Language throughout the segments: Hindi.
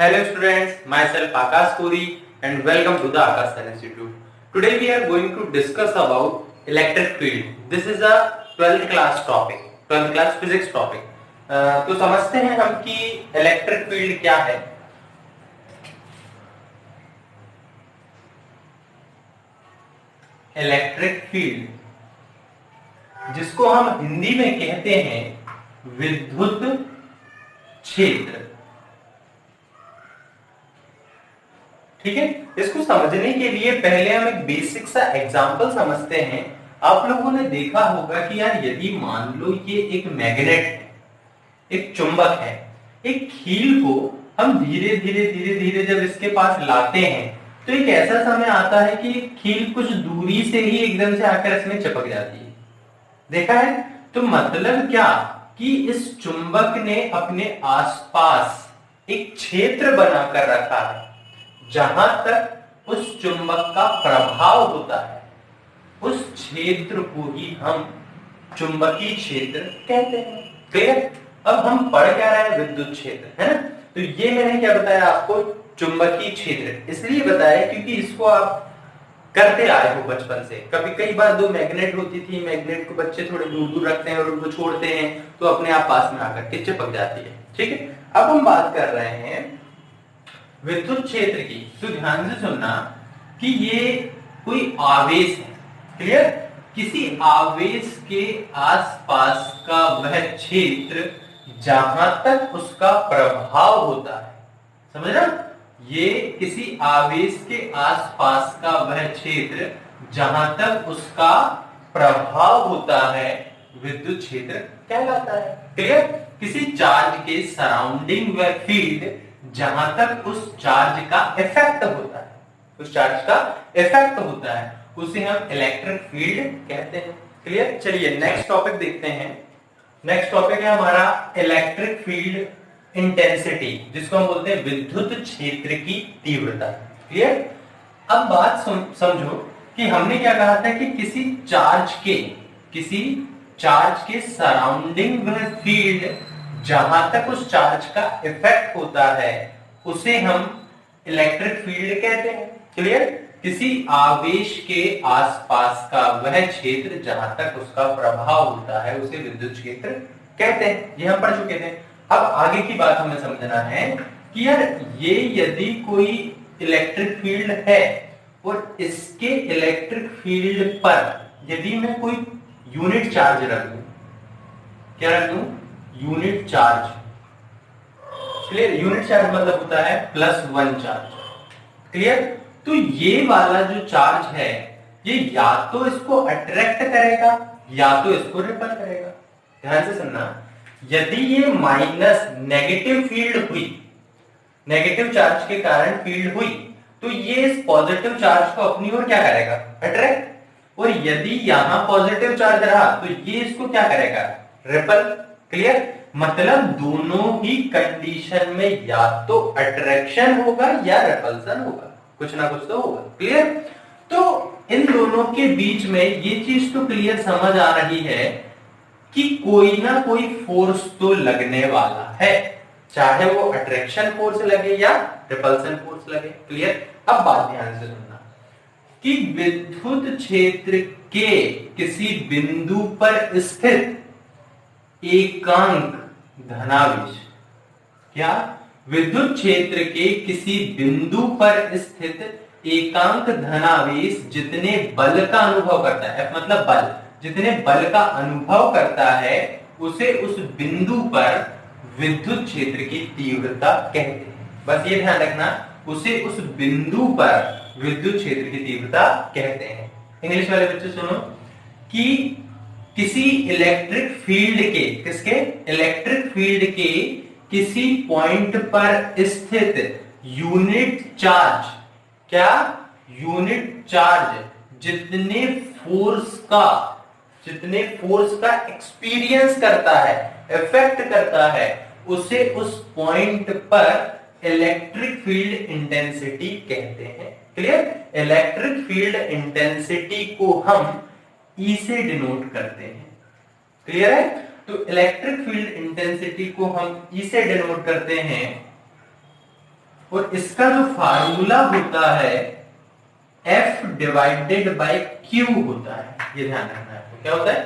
Hello students, myself Akash Puri and welcome to the Akash Science Institute. Today we are going to discuss about electric field. This is a 12th class topic, 12th class physics topic. तो समझते हैं हम कि इलेक्ट्रिक फील्ड क्या है। इलेक्ट्रिक फील्ड जिसको हम हिंदी में कहते हैं विद्युत क्षेत्र, ठीक है। इसको समझने के लिए पहले हम एक बेसिक सा एग्जांपल समझते हैं। आप लोगों ने देखा होगा कि यार यदि मान लो ये एक मैग्नेट है, एक चुंबक है, एक कील को हम धीरे धीरे जब इसके पास लाते हैं तो एक ऐसा समय आता है कि कील कुछ दूरी से ही एकदम से आकर इसमें चिपक जाती है। देखा है? तो मतलब क्या कि इस चुंबक ने अपने आसपास एक क्षेत्र बनाकर रखा है जहां तक उस चुंबक का प्रभाव होता है, उस क्षेत्र को ही हम चुंबकीय क्षेत्र कहते हैं। क्लियर? अब हम पढ़ क्या रहे हैं? विद्युत क्षेत्र, है ना। तो ये मैंने क्या बताया आपको? चुंबकीय क्षेत्र इसलिए बताया क्योंकि इसको आप करते आए हो बचपन से। कभी कई बार दो मैग्नेट होती थी, मैग्नेट को बच्चे थोड़े दूर दूर रखते हैं और उनको छोड़ते हैं तो अपने आप पास में आकर के चिपक जाती है। ठीक है, अब हम बात कर रहे हैं विद्युत क्षेत्र की। तो ध्यान से सुनना कि ये कोई आवेश है। क्लियर? किसी आवेश के आसपास का वह क्षेत्र जहां तक उसका प्रभाव होता है, समझ रहे? ये किसी आवेश के आसपास का वह क्षेत्र जहां तक उसका प्रभाव होता है विद्युत क्षेत्र कहलाता है। क्लियर? किसी चार्ज के सराउंडिंग वह फील्ड जहां तक उस चार्ज का इफेक्ट होता है, उस चार्ज का इफेक्ट होता है, उसे हम इलेक्ट्रिक फील्ड कहते हैं। क्लियर? चलिए नेक्स्ट टॉपिक देखते हैं। नेक्स्ट टॉपिक है हमारा इलेक्ट्रिक फील्ड इंटेंसिटी, जिसको हम बोलते हैं विद्युत क्षेत्र की तीव्रता। क्लियर? अब बात समझो कि हमने क्या कहा था कि किसी चार्ज के सराउंडिंग वह फील्ड जहां तक उस चार्ज का इफेक्ट होता है उसे हम इलेक्ट्रिक फील्ड कहते हैं। क्लियर? किसी आवेश के आसपास का वह क्षेत्र जहां तक उसका प्रभाव होता है उसे विद्युत क्षेत्र कहते हैं। ये हम पढ़ चुके थे। अब आगे की बात हमें समझना है कि यार ये यदि कोई इलेक्ट्रिक फील्ड है और इसके इलेक्ट्रिक फील्ड पर यदि मैं कोई यूनिट चार्ज रख दूं, क्या रख दूं? Unit charge. Clear? Unit charge मतलब होता है +1 चार्ज। क्लियर? तो ये वाला जो चार्ज है ये या तो इसको अट्रैक्ट करेगा या तो इसको रिपल करेगा। ध्यान से सुनना, यदि ये माइनस नेगेटिव फील्ड हुई, नेगेटिव चार्ज के कारण फील्ड हुई, तो ये इस पॉजिटिव चार्ज को अपनी ओर क्या करेगा? अट्रैक्ट। और यदि यहां पॉजिटिव चार्ज रहा तो ये इसको क्या करेगा? रिपल। क्लियर? मतलब दोनों ही कंडीशन में या तो अट्रैक्शन होगा या रिपल्सन होगा, कुछ ना कुछ तो होगा। क्लियर? तो इन दोनों के बीच में ये चीज तो क्लियर समझ आ रही है कि कोई ना कोई फोर्स तो लगने वाला है, चाहे वो अट्रैक्शन फोर्स लगे या रिपल्सन फोर्स लगे। क्लियर? अब बात ध्यान से सुनना कि विद्युत क्षेत्र के किसी बिंदु पर स्थित एकांक धनावेश, क्या? विद्युत क्षेत्र के किसी बिंदु पर स्थित एकांक धनावेश जितने बल का अनुभव करता है, F मतलब बल, जितने बल का अनुभव करता है उसे उस बिंदु पर विद्युत क्षेत्र की तीव्रता कहते हैं। बस ये ध्यान रखना, उसे उस बिंदु पर विद्युत क्षेत्र की तीव्रता कहते हैं। इंग्लिश वाले बच्चे सुनो कि किसी इलेक्ट्रिक फील्ड के, किसके? इलेक्ट्रिक फील्ड के किसी पॉइंट पर स्थित यूनिट चार्ज, क्या? यूनिट चार्ज जितने फोर्स का एक्सपीरियंस करता है, इफेक्ट करता है, उसे उस पॉइंट पर इलेक्ट्रिक फील्ड इंटेंसिटी कहते हैं। क्लियर? इलेक्ट्रिक फील्ड इंटेंसिटी को हम E से डिनोट करते हैं। क्लियर है? तो इलेक्ट्रिक फील्ड इंटेंसिटी को हम E से डिनोट करते हैं और इसका जो फार्मूला होता है F डिवाइडेड बाय Q होता है, ये ध्यान रखना है। आपको क्या होता है,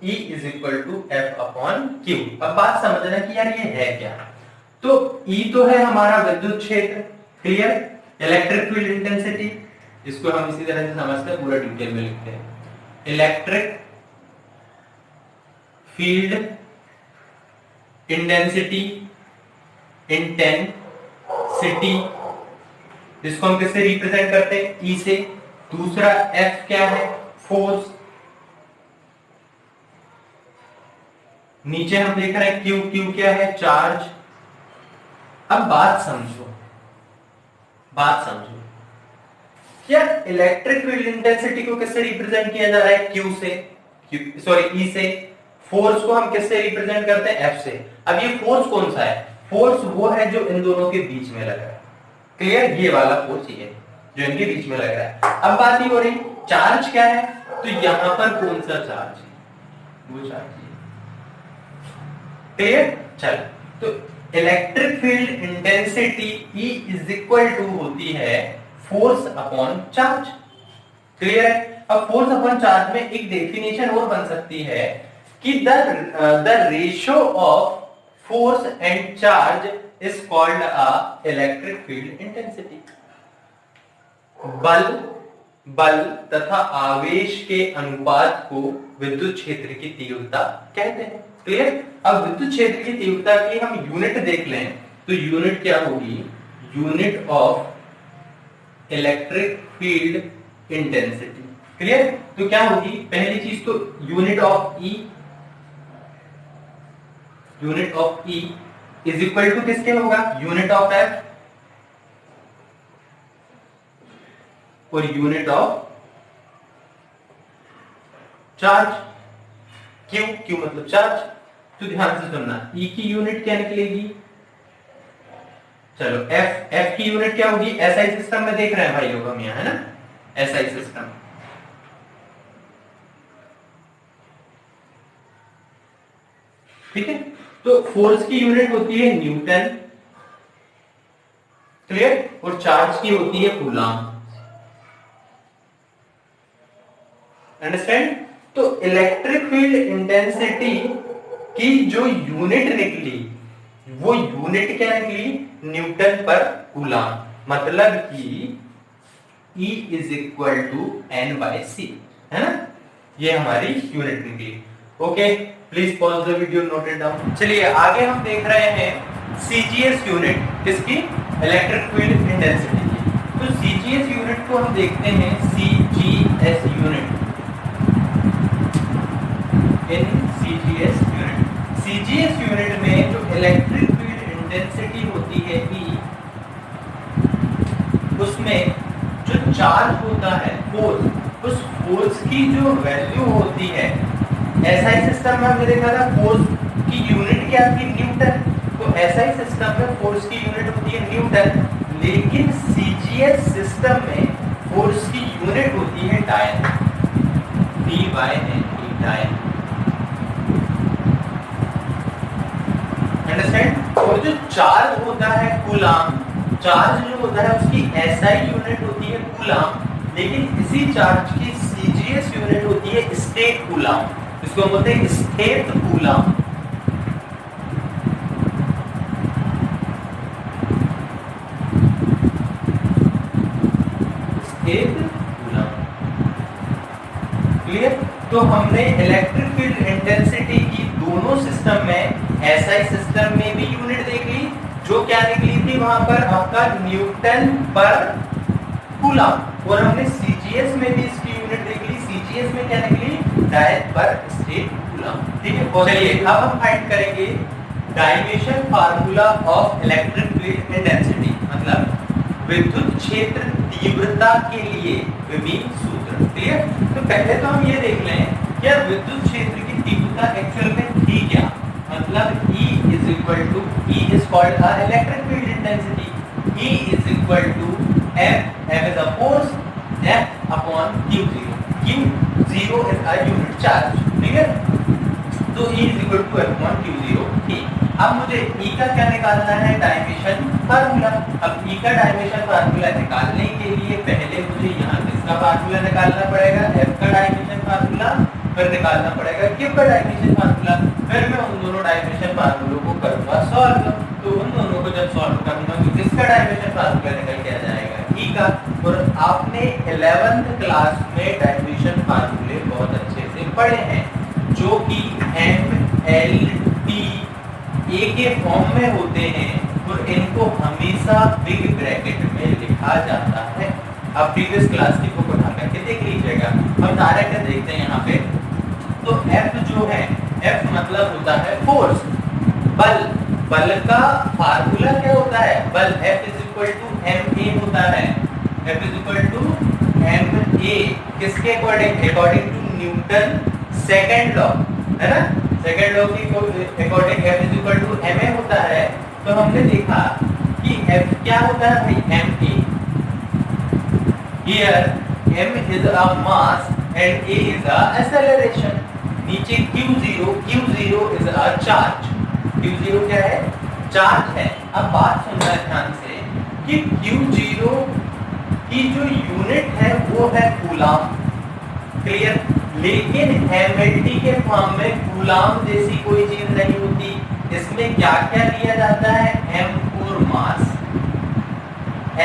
E is equal to F upon Q। अब बात समझना कि यार ये है क्या। तो E तो है हमारा विद्युत क्षेत्र, क्लियर, इलेक्ट्रिक फील्ड इंटेंसिटी, इसको हम इसी तरह से समझते हैं, पूरा डिटेल में लिखते हैं, इलेक्ट्रिक फील्ड इंटेंसिटी, इंटेंसिटी, इसको हम किससे रिप्रेजेंट करते हैं, E से। दूसरा F क्या है, फोर्स। नीचे हम देख रहे हैं Q क्या है, चार्ज। अब बात समझो, क्या इलेक्ट्रिक फील्ड इंटेंसिटी को किससे रिप्रेजेंट किया जा रहा है, Q से, E से। फोर्स को हम किससे रिप्रेजेंट करते हैं, F से। अब ये फोर्स कौन सा है, फोर्स वो है जो इन दोनों के बीच में लग रहा है, क्लियर, ये वाला फोर्स ही है जो इनके बीच में लग रहा है। अब बात ही हो रही चार्ज क्या है, तो यहां पर कौन सा चार्ज है, वो चार्ज है, क्लियर। चल, तो electric field intensity E is equal to होती है फोर्स अपॉन चार्ज, क्लियर है। अब फोर्स अपॉन चार्ज में एक डेफिनेशन और बन सकती है कि the ratio of force and charge is called a electric field intensity. बल तथा आवेश के अनुपात को विद्युत क्षेत्र की तीव्रता कहते हैं, क्लियर। अब विद्युत क्षेत्र की तीव्रता की हम यूनिट देख लें तो यूनिट क्या होगी, unit of electric field intensity, clear. तो क्या होगी, पहली चीज तो unit of E is equal to किसके होगा, यूनिट ऑफ F और यूनिट ऑफ चार्ज Q मतलब चार्ज। तो ध्यान से सुनना, E की यूनिट क्या निकलेगी, चलो F की यूनिट क्या होगी, SI सिस्टम में देख रहे हैं भाई लोग हम यहाँ, है ना, SI सिस्टम। ठीक है, तो फोर्स की यूनिट होती है न्यूटन, क्लियर, और चार्ज की होती है कूलम, अंडरस्टैंड। तो इलेक्ट्रिक फील्ड इंटेंसिटी की जो यूनिट निकली वो यूनिट क्या निकली, न्यूटन पर कूलम, मतलब कि E is equal to N/C, है ना, ये हमारी यूनिट निकली। Okay, please pause the video, note it down. चलिए आगे हम देख रहे हैं CGS यूनिट, किसकी, इलेक्ट्रिक फील्ड इंटेंसिटी की। तो CGS यूनिट को हम देखते हैं, CGS यूनिट, इन CGS यूनिट में जो इलेक्ट्रिक फील्ड इंटेंसिटी होती है E, उसमें जो चार्ज होता है फोर्स, उस फोर्स की जो वैल्यू होती है, SI सिस्टम में हमने देखा था फोर्स की यूनिट क्या थी, न्यूटन। तो SI सिस्टम में फोर्स की यूनिट होती है न्यूटन, लेकिन CGS सिस्टम में फोर्स की यूनिट होती है डायन, D/N, डायन, अंडरस्टैंड। और जो चार्ज होता है कूलम, चार्ज जो होता है उसकी SI यूनिट होती है कूलम, लेकिन इसी चार्ज की CGS यूनिट होती है स्टेट कूलम, इसको बोलते हैं state coulomb. State coulomb, clear. तो हमने इलेक्ट्रिक फील्ड इंटेंसिटी की दोनों सिस्टम में, SI सिस्टम में भी यूनिट देख ली, जो क्या निकली थी वहां पर आपका न्यूटन पर कूलम, और हमने CGS में भी इसकी यूनिट देख ली, CGS में क्या निकली, डायन पर स्टेट कूलम, ठीक है। चलिए अब हम फाइंड करेंगे dimension formula of electric field intensity, मतलब विद्युत क्षेत्र तीव्रता के लिए विभिन्न सूत्र, क्लियर। तो पहले तो हम ये देख लें क्या विद्युत क्षेत्र की तीव्रता एक्चुअल में थी क्या, मतलब E is equal to, E is called a electric field intensity, E is equal to F is a force, F upon Q0, Q0 is a unit charge, ठीक है। तो E is equal to F upon Q0 थी। अब मुझे E का क्या निकालना है, डायमेंशन फार्मूला। अब E का डायमेंशन फार्मूला निकालने के लिए पहले मुझे यहाँ किसका फार्मूला निकालना पड़ेगा, F का डायमेंशन फार्मूला, फिर निकालना पड़ेगा Q का डायमेंशन फार्मूला, फिर मैं उन दोनों डायमेंशन फार्मूलों को करूंगा सॉल्व। तो उन दोनों को जब सॉल्व करूंगा तो किसका डायमेंशन फार्मूला निकल के आ जाएगा, E का। और आपने 11th क्लास में डायमेंशन फार्मूले बहुत अच्छे से पढ़े हैं, जो कि MLT ए के फॉर्म में होते हैं और इनको हमेशा बिग ब्रैकेट में लिखा जाता है। आप प्रीवियस क्लास की बुक उठा करके देख लीजिएगा। हम डायरेक्ट देखते हैं यहाँ पे। तो F जो है, F मतलब होता है फोर्स, बल। बल का फार्मूला क्या होता है, बल F is equal to ma होता है। F is equal to ma किसके according, according to Newton second law, है ना। सेकंड लॉ की according F is equal to ma होता है। तो हमने देखा कि F क्या होता है भाई, ma। Here m is a mass and a is a acceleration। नीचे q0 is a charge। q0 क्या है, चार्ज है। अब बात सुनना ध्यान से कि q0 की जो यूनिट है वो है कूलाम, क्लियर। लेकिन एमएलटी के फॉर्म में कूलाम जैसी कोई चीज नहीं होती। इसमें क्या क्या लिया जाता है, m for mass,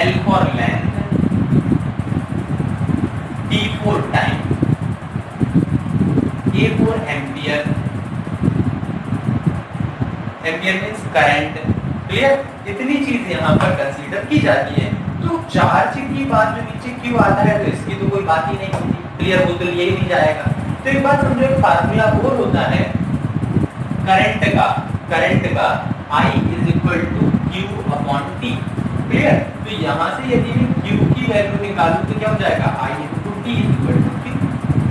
l for length, t for time, a for ampere. Ampere means current, clear. इतनी चीज यहाँ पर कंसीडर की जाती है। तो चार्ज की बात जो नीचे क्यों आता है, तो इसकी तो कोई बात ही नहीं होती, क्लियर। वो तो यही नहीं जाएगा। तो एक बात समझो, फार्मूला और होता है करंट का, करंट का I is equal to Q upon T, clear. तो यहाँ से यदि मैं Q की वैल्यू निकालूं तो क्या हो जाएगा, I into T is equal to Q,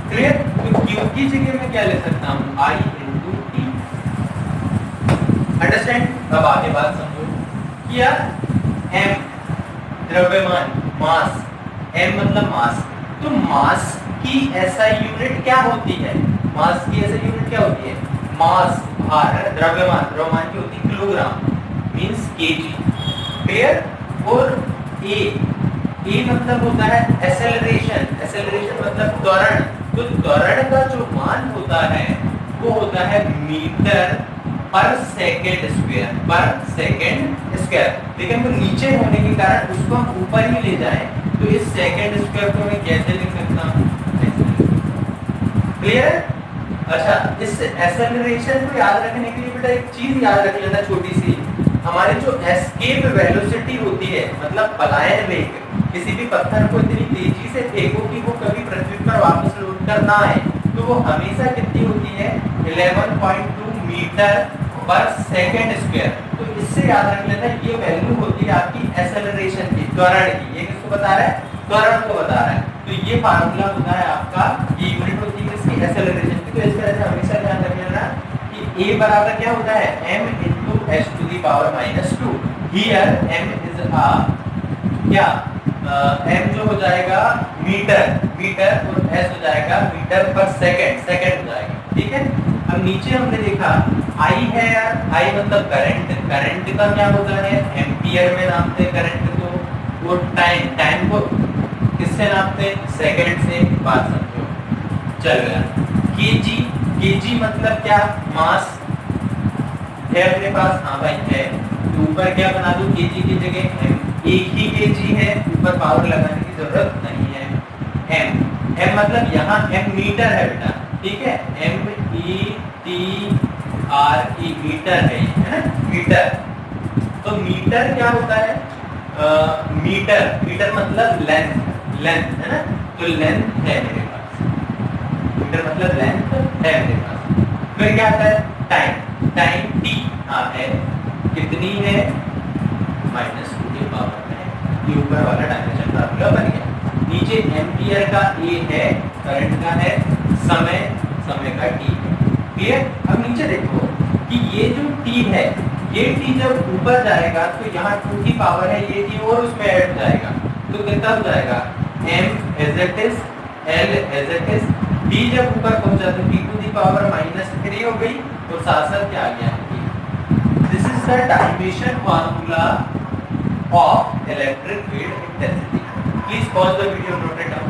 clear. तो Q की जगह मैं क्या ले सकता हूँ, I इंटू T। अंडरस्टैंड। अब आगे बात समझो कि यार M द्रव्यमान, मास, M मतलब मास। तो मास की एसआई यूनिट क्या होती है, मास की एसआई यूनिट क्या होती है, मास भार, द्रव्यमान, द्रव्यमान की होती है किलोग्राम मींस केजी, क्लियर। और ए मतलब होता है एक्सेलरेशन, एक्सेलरेशन मतलब त्वरण। तो त्वरण का जो मान होता है वो होता है मीटर पर सेकेंड स्क्वायर, पर सेकेंड स्क्वायर। लेकिन वो नीचे होने के कारण उसको हम ऊपर ही ले जाएं तो इस सेकेंड स्क्वायर को मैं कैसे लिख सकता हूँ, क्लियर है। अच्छा, इस एक्सेलरेशन को याद रखने के लिए बेटा एक चीज याद रख लेना छोटी सी। हमारी जो एस्केप वेलोसिटी होती है, मतलब पलायन वेग, किसी भी पत्थर को इतनी तेजी से फेंको कि वो कभी पृथ्वी पर वापस लौट कर ना आए, तो वो हमेशा कितनी होती है, 11.2 मीटर पर सेकेंड स्क्वायर। तो इससे याद रख लेना ये वैल्यू होती है आपकी एक्सेलरेशन की, त्वरण की। ये किसको बता रहा है, त्वरण को बता रहा है। तो ये फार्मूला होता है आपका, ये यूनिट होती है इसकी एक्सेलरेशन की। तो इस तरह से हमेशा ध्यान रख लेना कि a बराबर क्या होता है, m into h to the power -2। Here m is a क्या, m जो हो जाएगा मीटर, मीटर, और s हो जाएगा मीटर पर सेकंड, सेकंड हो जाएगा, ठीक है। अब नीचे हमने देखा I है यार, I मतलब करंट, करंट का क्या होता है, एम्पियर में नापते हैं करंट को। वो टाइम, टाइम को किससे नापते हैं, सेकंड से। बात समझो, चल गया। केजी, केजी मतलब क्या, मास है अपने पास, हाँ भाई है। तो ऊपर क्या बना दो, केजी की जगह m, एक ही केजी है, ऊपर पावर लगाने की जरूरत नहीं है। m, m मतलब यहाँ m मीटर है बेटा, ठीक है। METRE मीटर है ना, मीटर। तो मीटर क्या होता है, मीटर, मीटर मतलब लेंथ, लेंथ है ना। तो लेंथ है मेरे पास, मीटर मतलब लेंथ है मेरे पास। फिर क्या आता है, टाइम, टाइम t हाँ है, कितनी है, -2 के पावर में। ये ऊपर वाला डायमेंशन फार्मूला बन गया। नीचे एम्पियर का a है, करंट का है, समय, समय का t है, क्लियर। अब नीचे देखो कि ये जो t है, ये t जब ऊपर जाएगा तो यहाँ 2 की पावर है, ये t और उसमें ऐड हो जाएगा। तो कितना हो जाएगा, m as it is, l as it is। t जब ऊपर पहुंचा तो t to the power -3 हो गई, और साथ साथ क्या आ गया, the derivation formula of electric field intensity. Please pause the video, note it down.